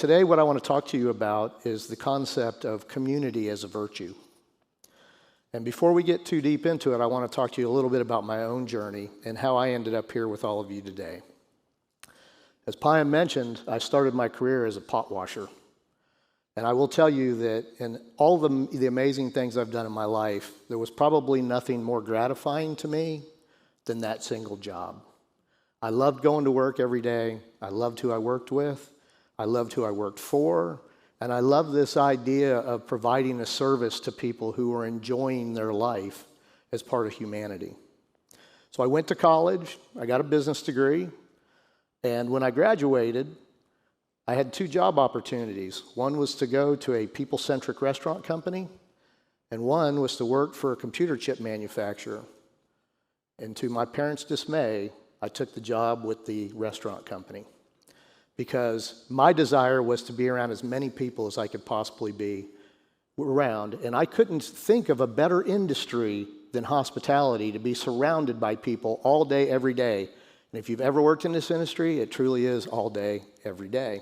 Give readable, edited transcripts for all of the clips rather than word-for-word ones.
today what I want to talk to you about is the concept of community as a virtue. And before we get too deep into it, I want to talk to you a little bit about my own journey and how I ended up here with all of you today. As Payam mentioned, I started my career as a pot washer. And I will tell you that in all the amazing things I've done in my life, there was probably nothing more gratifying to me than that single job. I loved going to work every day. I loved who I worked with. I loved who I worked for. And I love this idea of providing a service to people who are enjoying their life as part of humanity. So I went to college, I got a business degree, and when I graduated, I had 2 job opportunities. One was to go to a people-centric restaurant company, and one was to work for a computer chip manufacturer. And to my parents' dismay, I took the job with the restaurant company, because my desire was to be around as many people as I could possibly be around. And I couldn't think of a better industry than hospitality, to be surrounded by people all day, every day. And if you've ever worked in this industry, it truly is all day, every day.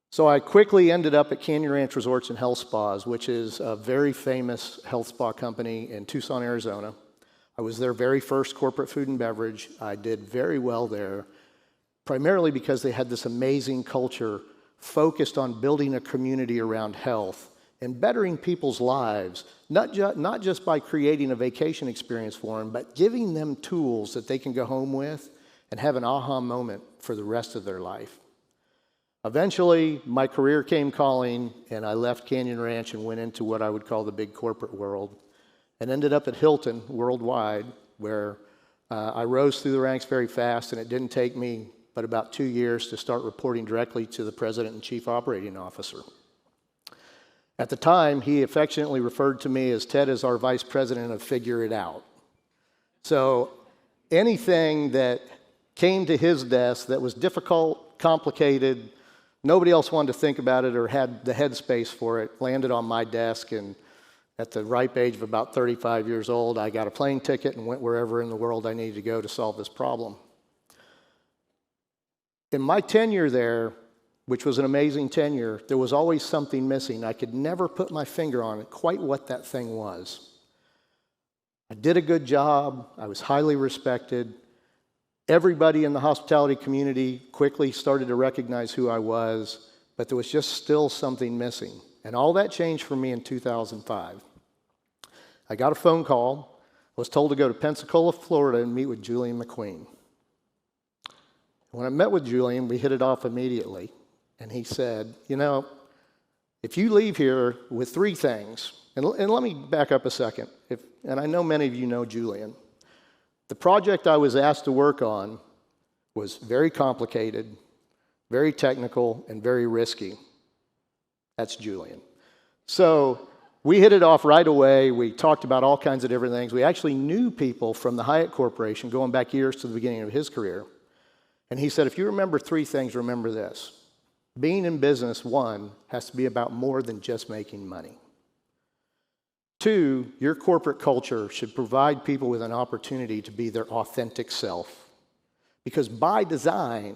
So I quickly ended up at Canyon Ranch Resorts and Health Spas, which is a very famous health spa company in Tucson, Arizona. I was their very first corporate food and beverage. I did very well there, primarily because they had this amazing culture focused on building a community around health and bettering people's lives, not just by creating a vacation experience for them, but giving them tools that they can go home with and have an aha moment for the rest of their life. Eventually, my career came calling, and I left Canyon Ranch and went into what I would call the big corporate world, and ended up at Hilton worldwide, where I rose through the ranks very fast, and it didn't take me but about 2 years to start reporting directly to the President and Chief Operating Officer. At the time, he affectionately referred to me as Ted as our Vice President of Figure It Out. So anything that came to his desk that was difficult, complicated, nobody else wanted to think about it or had the headspace for it, landed on my desk, and at the ripe age of about 35 years old, I got a plane ticket and went wherever in the world I needed to go to solve this problem. In my tenure there, which was an amazing tenure, there was always something missing. I could never put my finger on it, quite what that thing was. I did a good job. I was highly respected. Everybody in the hospitality community quickly started to recognize who I was, but there was just still something missing. And all that changed for me in 2005. I got a phone call, was told to go to Pensacola, Florida, and meet with Julian McQueen. When I met with Julian, we hit it off immediately. And he said, you know, if you leave here with 3 things, and let me back up a second, and I know many of you know Julian. The project I was asked to work on was very complicated, very technical, and very risky. That's Julian. So we hit it off right away. We talked about all kinds of different things. We actually knew people from the Hyatt Corporation going back years to the beginning of his career. And he said, if you remember 3 things, remember this. Being in business, 1, has to be about more than just making money. 2, your corporate culture should provide people with an opportunity to be their authentic self. Because by design,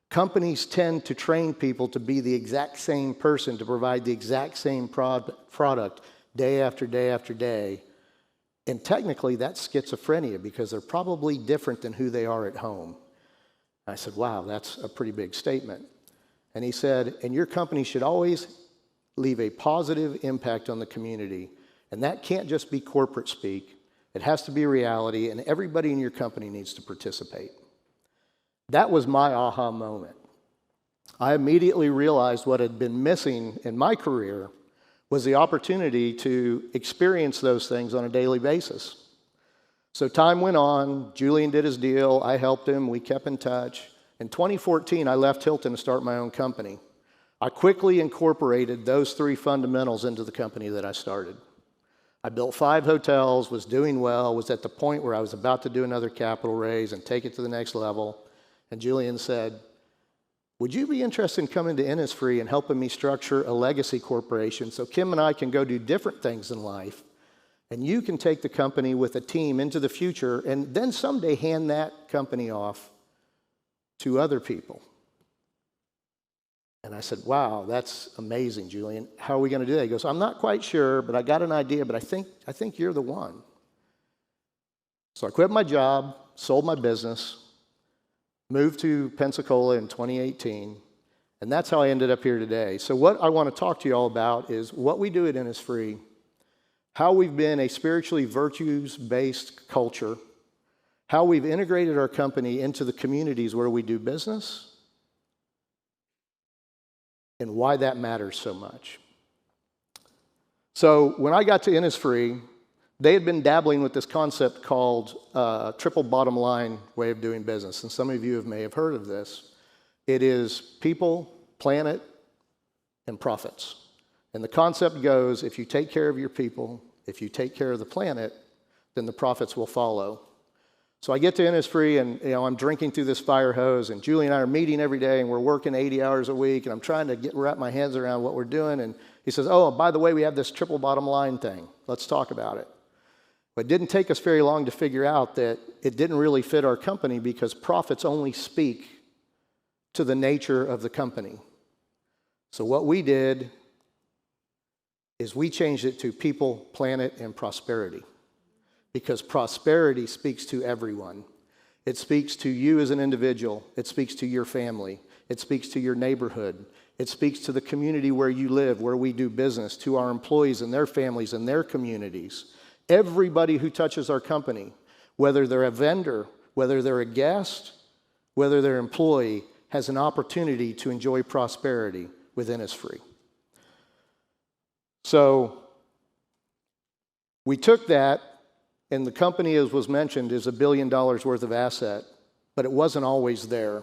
companies tend to train people to be the exact same person, to provide the exact same product day after day after day. And technically, that's schizophrenia, because they're probably different than who they are at home. I said, wow, that's a pretty big statement. And he said, and your company should always leave a positive impact on the community. And that can't just be corporate speak. It has to be reality, and everybody in your company needs to participate. That was my aha moment. I immediately realized what had been missing in my career was the opportunity to experience those things on a daily basis. So time went on, Julian did his deal, I helped him, we kept in touch. In 2014, I left Hilton to start my own company. I quickly incorporated those 3 fundamentals into the company that I started. I built 5 hotels, was doing well, was at the point where I was about to do another capital raise and take it to the next level. And Julian said, would you be interested in coming to Innisfree and helping me structure a legacy corporation so Kim and I can go do different things in life, and you can take the company with a team into the future and then someday hand that company off to other people? And I said, wow, that's amazing, Julian. How are we going to do that? He goes, I'm not quite sure, but I got an idea, but I think you're the one. So I quit my job, sold my business, moved to Pensacola in 2018, and that's how I ended up here today. So what I want to talk to you all about is what we do at Innisfree, how we've been a spiritually virtues-based culture, how we've integrated our company into the communities where we do business, and why that matters so much. So when I got to Innisfree, they had been dabbling with this concept called triple bottom line way of doing business, and some of you may have heard of this. It is people, planet, and profits. And the concept goes, if you take care of your people, if you take care of the planet, then the profits will follow. So I get to Innisfree, and I'm drinking through this fire hose, and Julie and I are meeting every day, and we're working 80 hours a week, and I'm trying to wrap my hands around what we're doing. And he says, oh, by the way, we have this triple bottom line thing. Let's talk about it. But it didn't take us very long to figure out that it didn't really fit our company because profits only speak to the nature of the company. So what we did is we changed it to people, planet, and prosperity. Because prosperity speaks to everyone. It speaks to you as an individual. It speaks to your family. It speaks to your neighborhood. It speaks to the community where you live, where we do business, to our employees and their families and their communities. Everybody who touches our company, whether they're a vendor, whether they're a guest, whether they're an employee, has an opportunity to enjoy prosperity with Innisfree. So we took that, and the company, as was mentioned, is $1 billion worth of asset, but it wasn't always there.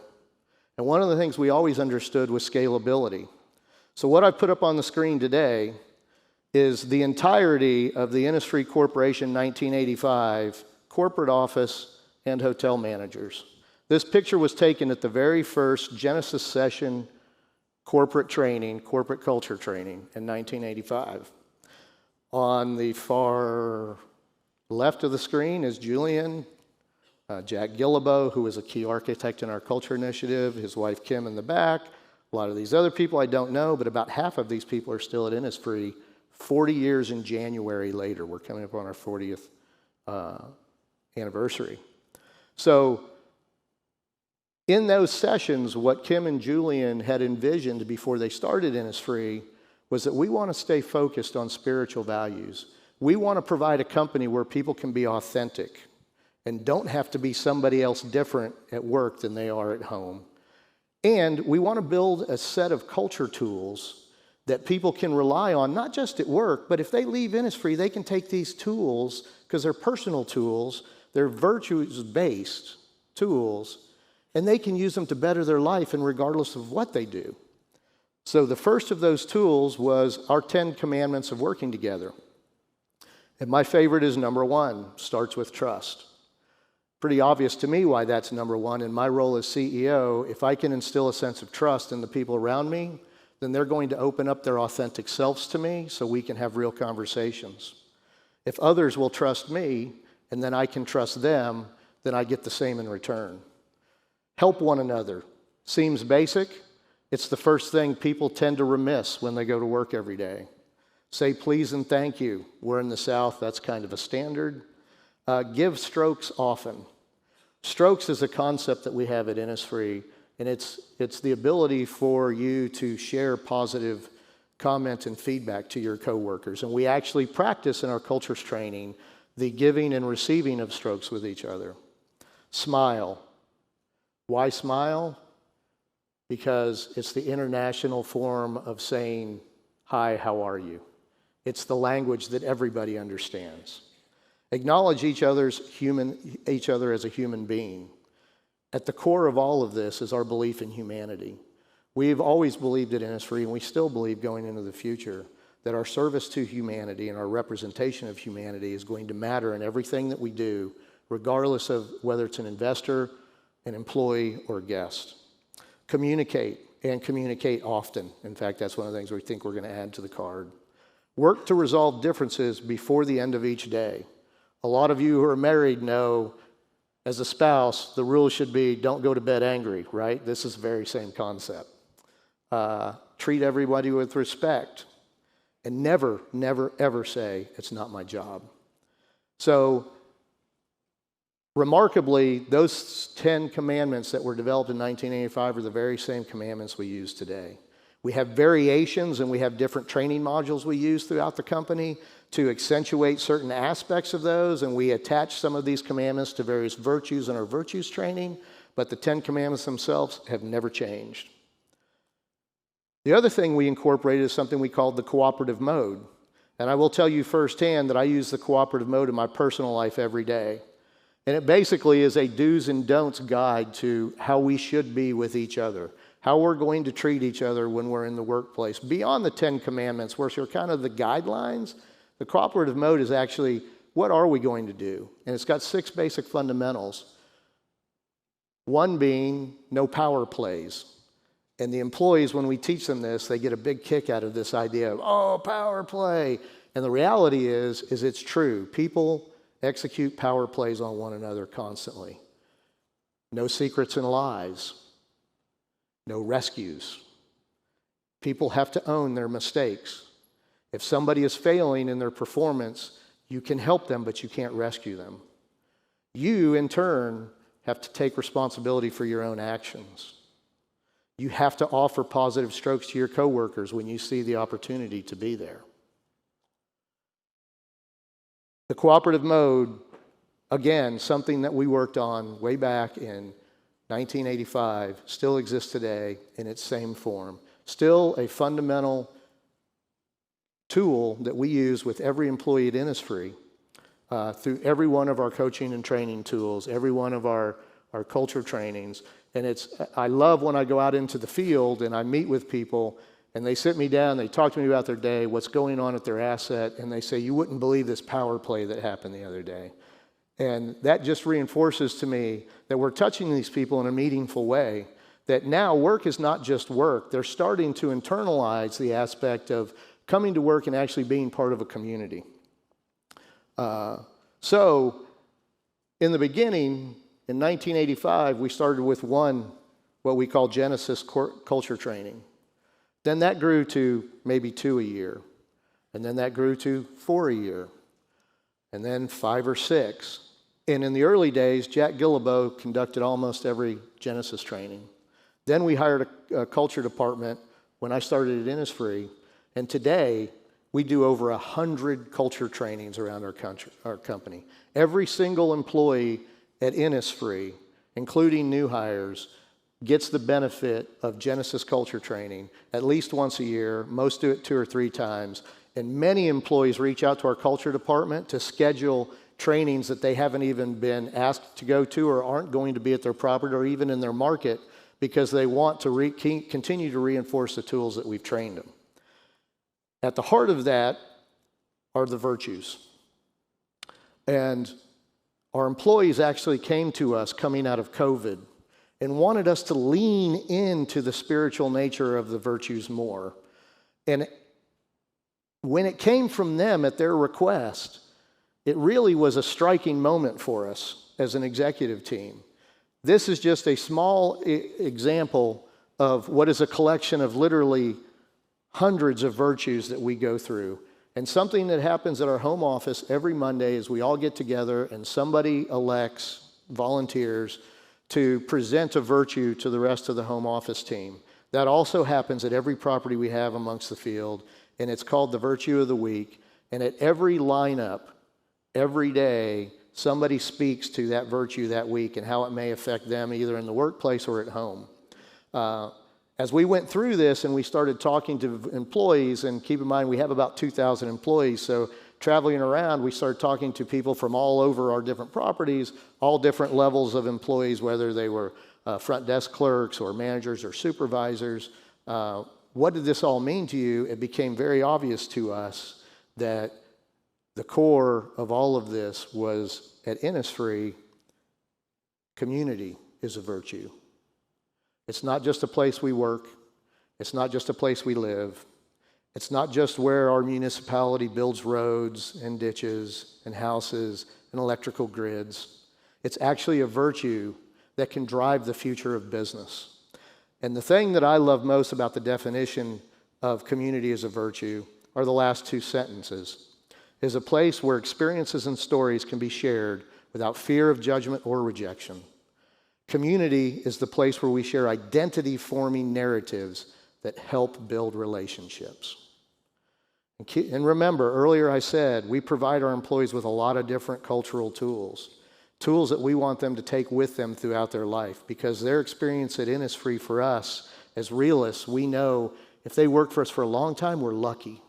And one of the things we always understood was scalability. So what I put up on the screen today is the entirety of the Innisfree Corporation 1985 corporate office and hotel managers. This picture was taken at the very first Genesis session corporate culture training in 1985. On the far left of the screen is Julian, Jack Gillibo, who was a key architect in our culture initiative, his wife Kim in the back. A lot of these other people I don't know, but about half of these people are still at Innisfree 40 years in January later. We're coming up on our 40th anniversary. So in those sessions, what Kim and Julian had envisioned before they started Innisfree was that we want to stay focused on spiritual values. We want to provide a company where people can be authentic and don't have to be somebody else different at work than they are at home. And we want to build a set of culture tools that people can rely on, not just at work, but if they leave Innisfree, they can take these tools, because they're personal tools, they're virtues-based tools, and they can use them to better their life, and regardless of what they do. So the first of those tools was our 10 commandments of working together. And my favorite is number 1, starts with trust. Pretty obvious to me why that's number 1. In my role as CEO, if I can instill a sense of trust in the people around me, then they're going to open up their authentic selves to me so we can have real conversations. If others will trust me and then I can trust them, then I get the same in return. Help one another. Seems basic. It's the first thing people tend to remiss when they go to work every day. Say please and thank you. We're in the South, that's kind of a standard. Give strokes often. Strokes is a concept that we have at Innisfree, and it's the ability for you to share positive comment and feedback to your coworkers. And we actually practice in our cultures training the giving and receiving of strokes with each other. Smile. Why smile? Because it's the international form of saying, hi, how are you? It's the language that everybody understands. Acknowledge each other as a human being. At the core of all of this is our belief in humanity. We've always believed at Innisfree, and we still believe going into the future, that our service to humanity and our representation of humanity is going to matter in everything that we do, regardless of whether it's an investor, an employee, or a guest. Communicate, and communicate often. In fact, that's one of the things we think we're going to add to the card. Work to resolve differences before the end of each day. A lot of you who are married know, as a spouse, the rule should be don't go to bed angry, right? This is the very same concept. treat everybody with respect, and never, never, ever say, it's not my job. So, remarkably, those 10 commandments that were developed in 1985 are the very same commandments we use today. We have variations and we have different training modules we use throughout the company to accentuate certain aspects of those, and we attach some of these commandments to various virtues in our virtues training, but the 10 commandments themselves have never changed. The other thing we incorporated is something we called the cooperative mode. And I will tell you firsthand that I use the cooperative mode in my personal life every day. And it basically is a do's and don'ts guide to how we should be with each other, how we're going to treat each other when we're in the workplace. Beyond the 10 commandments, which are kind of the guidelines, the cooperative mode is actually, what are we going to do? And it's got 6 basic fundamentals. One being no power plays. And the employees, when we teach them this, they get a big kick out of this idea of, oh, power play. And the reality is it's true. People execute power plays on one another constantly. No secrets and lies. No rescues. People have to own their mistakes. If somebody is failing in their performance, you can help them, but you can't rescue them. You, in turn, have to take responsibility for your own actions. You have to offer positive strokes to your coworkers when you see the opportunity to be there. The cooperative mode, again, something that we worked on way back in 1985, still exists today in its same form. Still a fundamental tool that we use with every employee at Innisfree through every one of our coaching and training tools, every one of our culture trainings. And I love when I go out into the field and I meet with people and they sit me down, they talk to me about their day, what's going on at their asset, and they say, you wouldn't believe this power play that happened the other day. And that just reinforces to me that we're touching these people in a meaningful way, that now work is not just work. They're starting to internalize the aspect of coming to work and actually being part of a community. So in the beginning, in 1985, we started with what we call Genesis culture training. Then that grew to maybe 2 a year. And then that grew to 4 a year. And then 5 or 6. And in the early days, Jack Gillibo conducted almost every Genesis training. Then we hired a culture department when I started at Innisfree. And today, we do over 100 culture trainings around our company. Every single employee at Innisfree, including new hires, gets the benefit of Genesis culture training at least once a year. Most do it 2 or 3 times. And many employees reach out to our culture department to schedule trainings that they haven't even been asked to go to or aren't going to be at their property or even in their market because they want to continue to reinforce the tools that we've trained them. At the heart of that are the virtues. And our employees actually came to us coming out of COVID and wanted us to lean into the spiritual nature of the virtues more. And when it came from them at their request, it really was a striking moment for us as an executive team. This is just a small example of what is a collection of literally hundreds of virtues that we go through. And something that happens at our home office every Monday is we all get together and somebody elects volunteers to present a virtue to the rest of the home office team. That also happens at every property we have amongst the field, and it's called the Virtue of the Week. And at every lineup, every day, somebody speaks to that virtue that week and how it may affect them either in the workplace or at home. As we went through this and we started talking to employees, and keep in mind we have about 2,000 employees, so traveling around, we started talking to people from all over our different properties, all different levels of employees, whether they were front desk clerks or managers or supervisors. What did this all mean to you? It became very obvious to us that the core of all of this was at Innisfree, community is a virtue. It's not just a place we work. It's not just a place we live. It's not just where our municipality builds roads and ditches and houses and electrical grids. It's actually a virtue that can drive the future of business. And the thing that I love most about the definition of community as a virtue are the last two sentences. Is a place where experiences and stories can be shared without fear of judgment or rejection. Community is the place where we share identity-forming narratives that help build relationships. And remember, earlier I said, we provide our employees with a lot of different cultural tools that we want them to take with them throughout their life, because their experience at Innisfree for us, as realists, we know if they work for us for a long time, we're lucky.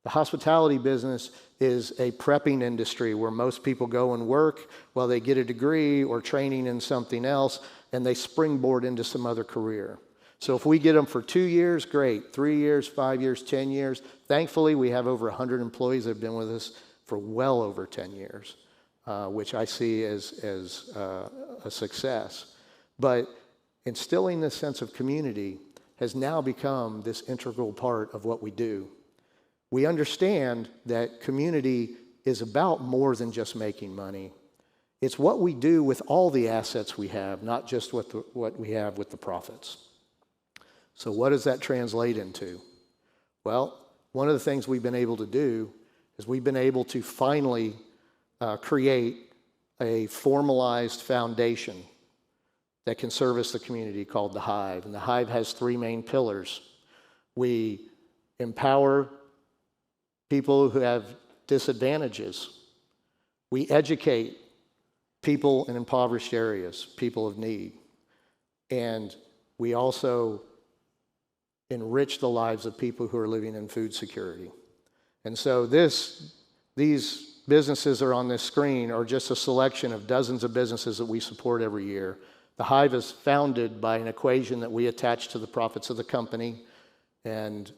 The hospitality business is a prepping industry where most people go and work while they get a degree or training in something else, and they springboard into some other career. So if we get them for 2 years, great. 3 years, 5 years, 10 years. Thankfully, we have over 100 employees that have been with us for well over 10 years, which I see as a success. But instilling this sense of community has now become this integral part of what we do. We understand that community is about more than just making money. It's what we do with all the assets we have, not just what we have with the profits. So what does that translate into? Well, one of the things we've been able to do is we've been able to finally create a formalized foundation that can service the community called the Hive. And the Hive has 3 main pillars. We empower people who have disadvantages. We educate people in impoverished areas, people of need. And we also enrich the lives of people who are living in food security. And so these businesses are on this screen are just a selection of dozens of businesses that we support every year. The Hive is founded by an equation that we attach to the profits of the company. And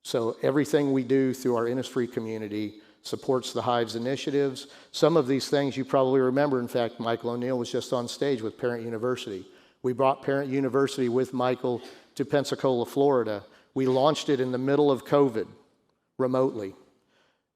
so everything we do through our Innisfree community supports the Hive's initiatives. Some of these things you probably remember. In fact, Michael O'Neill was just on stage with Parent University. We brought Parent University with Michael to Pensacola, Florida. We launched it in the middle of COVID, remotely.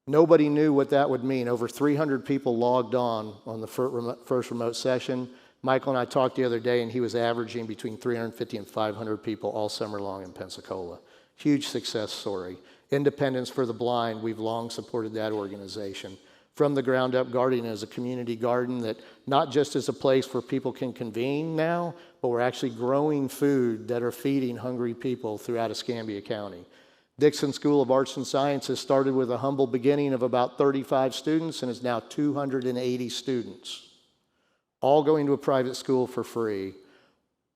Nobody knew what that would mean. Over 300 people logged on the first remote session. Michael and I talked the other day, and he was averaging between 350 and 500 people all summer long in Pensacola. Huge success story. Independence for the Blind, we've long supported that organization. From the ground up, Guardian is a community garden that not just is a place where people can convene now, but we're actually growing food that are feeding hungry people throughout Escambia County. Dixon School of Arts and Sciences started with a humble beginning of about 35 students and is now 280 students, all going to a private school for free.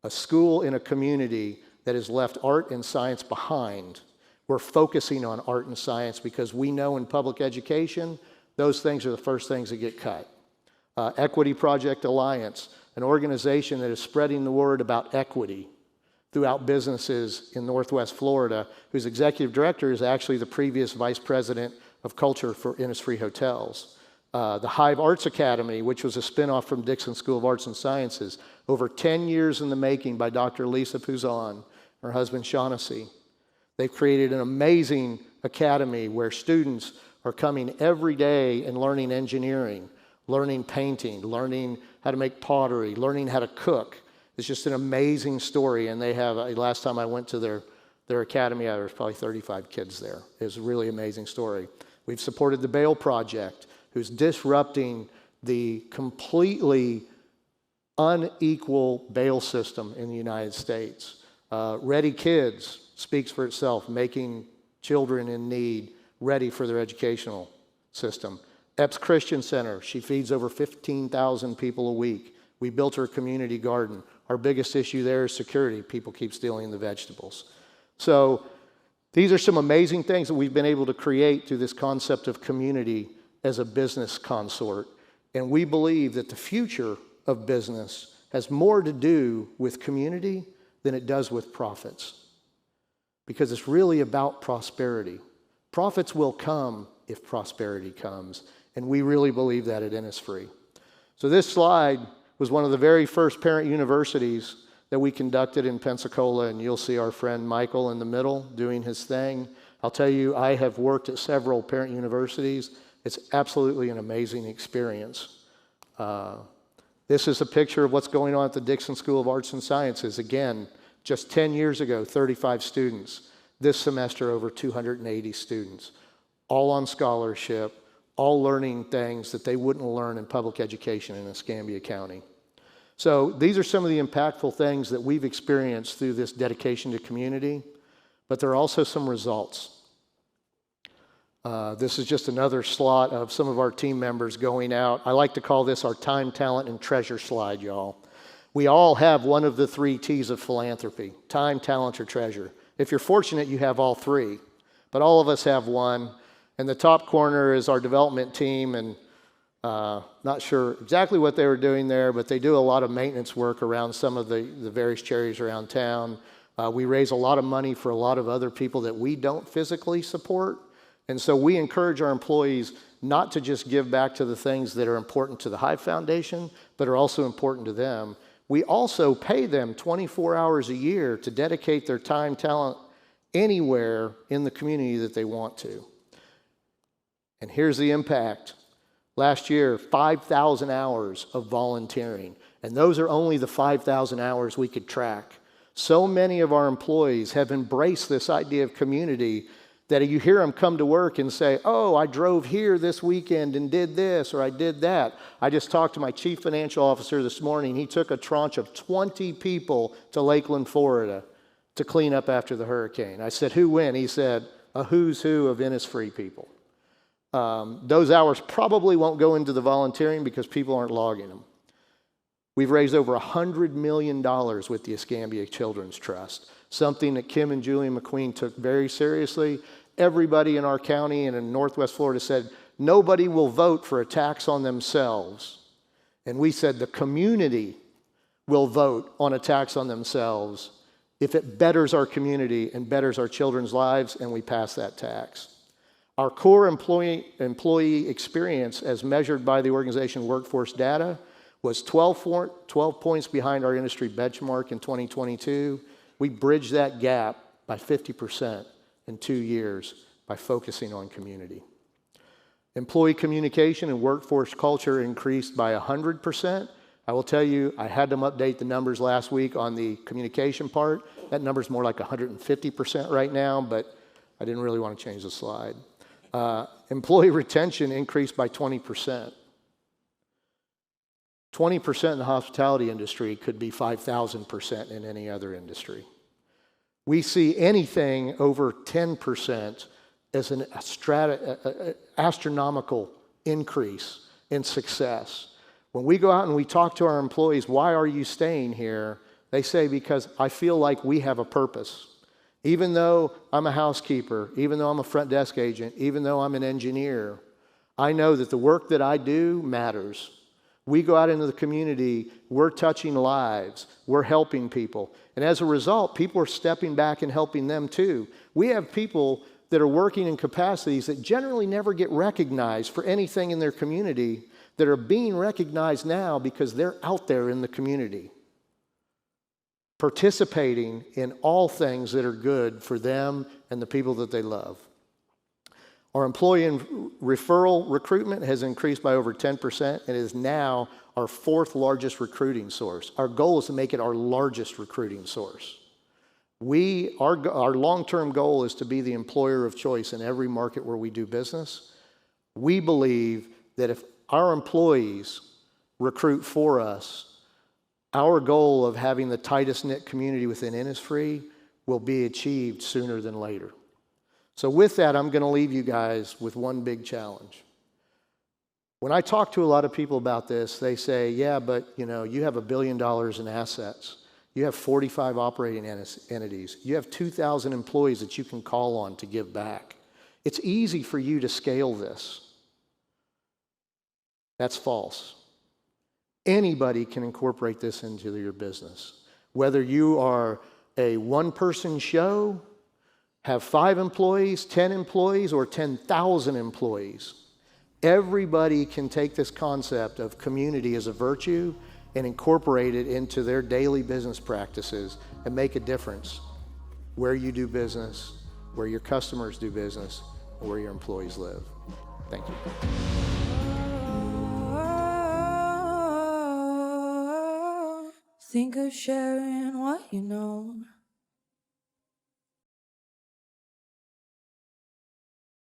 A school in a community that has left art and science behind. We're focusing on art and science because we know in public education, those things are the first things that get cut. Equity Project Alliance, an organization that is spreading the word about equity throughout businesses in Northwest Florida, whose executive director is actually the previous vice president of culture for Innisfree Hotels. The Hive Arts Academy, which was a spinoff from Dixon School of Arts and Sciences, over 10 years in the making by Dr. Lisa Pouzon, her husband Shaughnessy. They've created an amazing academy where students are coming every day and learning engineering, learning painting, learning how to make pottery, learning how to cook. It's just an amazing story, and they have, last time I went to their academy, there was probably 35 kids there. It was a really amazing story. We've supported the Bail Project, who's disrupting the completely unequal bail system in the United States. Ready Kids speaks for itself, making children in need ready for their educational system. Epps Christian Center, she feeds over 15,000 people a week. We built her community garden. Our biggest issue there is security. People keep stealing the vegetables. So these are some amazing things that we've been able to create through this concept of community as a business consort. And we believe that the future of business has more to do with community than it does with profits. Because it's really about prosperity. Profits will come if prosperity comes. And we really believe that at Innisfree. So this slide was one of the very first parent universities that we conducted in Pensacola, and you'll see our friend Michael in the middle doing his thing. I'll tell you, I have worked at several parent universities. It's absolutely an amazing experience. This is a picture of what's going on at the Dixon School of Arts and Sciences. Again, just 10 years ago, 35 students. This semester, over 280 students, all on scholarship, all learning things that they wouldn't learn in public education in Escambia County. So these are some of the impactful things that we've experienced through this dedication to community, but there are also some results. This is just another slot of some of our team members going out. I like to call this our time, talent, and treasure slide, y'all. We all have one of the 3 T's of philanthropy: time, talent, or treasure. If you're fortunate, you have all 3, but all of us have one. And the top corner is our development team, and not sure exactly what they were doing there, but they do a lot of maintenance work around some of the various charities around town. We raise a lot of money for a lot of other people that we don't physically support. And so we encourage our employees not to just give back to the things that are important to the Hive Foundation, but are also important to them. We also pay them 24 hours a year to dedicate their time, talent, anywhere in the community that they want to. And here's the impact. Last year, 5,000 hours of volunteering. And those are only the 5,000 hours we could track. So many of our employees have embraced this idea of community that you hear them come to work and say, oh, I drove here this weekend and did this, or I did that. I just talked to my chief financial officer this morning. He took a tranche of 20 people to Lakeland, Florida to clean up after the hurricane. I said, who went? He said, a who's who of Innisfree people. Those hours probably won't go into the volunteering because people aren't logging them. We've raised over $100 million with the Escambia Children's Trust, something that Kim and Julian McQueen took very seriously. Everybody in our county and in Northwest Florida said, nobody will vote for a tax on themselves. And we said the community will vote on a tax on themselves if it betters our community and betters our children's lives, and we pass that tax. Our core employee experience, as measured by the organization workforce data, was 12 points behind our industry benchmark in 2022. We bridged that gap by 50% in 2 years by focusing on community. Employee communication and workforce culture increased by 100%. I will tell you, I had them update the numbers last week on the communication part. That number's more like 150% right now, but I didn't really want to change the slide. Employee retention increased by 20%. 20% in the hospitality industry could be 5,000% in any other industry. We see anything over 10% as an astronomical increase in success. When we go out and we talk to our employees, why are you staying here? They say, because I feel like we have a purpose. Even though I'm a housekeeper, even though I'm a front desk agent, even though I'm an engineer, I know that the work that I do matters. We go out into the community, we're touching lives, we're helping people. And as a result, people are stepping back and helping them too. We have people that are working in capacities that generally never get recognized for anything in their community that are being recognized now because they're out there in the community, participating in all things that are good for them and the people that they love. Our employee and referral recruitment has increased by over 10% and is now our 4th largest recruiting source. Our goal is to make it our largest recruiting source. Our long-term goal is to be the employer of choice in every market where we do business. We believe that if our employees recruit for us, our goal of having the tightest knit community within Innisfree will be achieved sooner than later. So with that, I'm going to leave you guys with one big challenge. When I talk to a lot of people about this, they say, yeah, but you have $1 billion in assets. You have 45 operating entities. You have 2,000 employees that you can call on to give back. It's easy for you to scale this. That's false. Anybody can incorporate this into your business. Whether you are a one-person show, have 5 employees, 10 employees, or 10,000 employees. Everybody can take this concept of community as a virtue and incorporate it into their daily business practices and make a difference where you do business, where your customers do business, and where your employees live. Thank you. Think of sharing what you know.